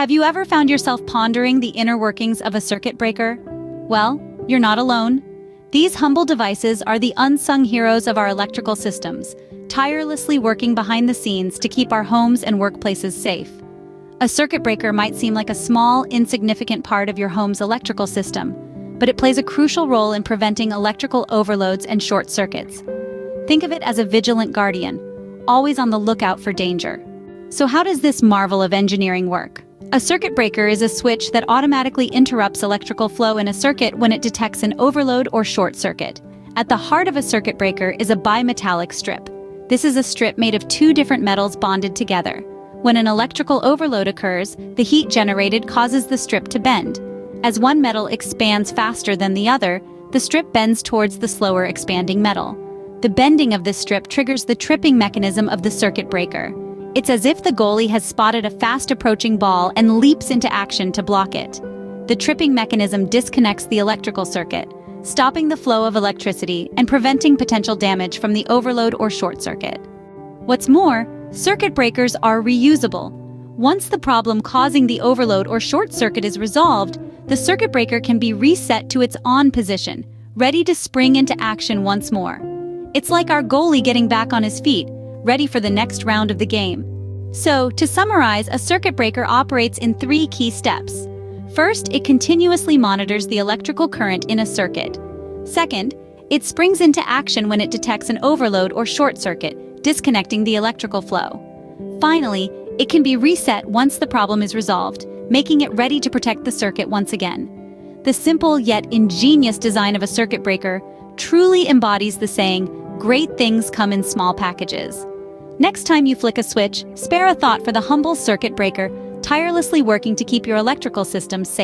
Have you ever found yourself pondering the inner workings of a circuit breaker? Well, you're not alone. These humble devices are the unsung heroes of our electrical systems, tirelessly working behind the scenes to keep our homes and workplaces safe. A circuit breaker might seem like a small, insignificant part of your home's electrical system, but it plays a crucial role in preventing electrical overloads and short circuits. Think of it as a vigilant guardian, always on the lookout for danger. So how does this marvel of engineering work? A circuit breaker is a switch that automatically interrupts electrical flow in a circuit when it detects an overload or short circuit. At the heart of a circuit breaker is a bimetallic strip. This is a strip made of two different metals bonded together. When an electrical overload occurs, the heat generated causes the strip to bend. As one metal expands faster than the other, the strip bends towards the slower expanding metal. The bending of this strip triggers the tripping mechanism of the circuit breaker. It's as if the goalie has spotted a fast-approaching ball and leaps into action to block it. The tripping mechanism disconnects the electrical circuit, stopping the flow of electricity and preventing potential damage from the overload or short circuit. What's more, circuit breakers are reusable. Once the problem causing the overload or short circuit is resolved, the circuit breaker can be reset to its on position, ready to spring into action once more. It's like our goalie getting back on his feet, ready for the next round of the game. So, to summarize, a circuit breaker operates in 3 key steps. First, it continuously monitors the electrical current in a circuit. Second, it springs into action when it detects an overload or short circuit, disconnecting the electrical flow. Finally, it can be reset once the problem is resolved, making it ready to protect the circuit once again. The simple yet ingenious design of a circuit breaker truly embodies the saying, "Great things come in small packages." Next time you flick a switch, spare a thought for the humble circuit breaker, tirelessly working to keep your electrical systems safe.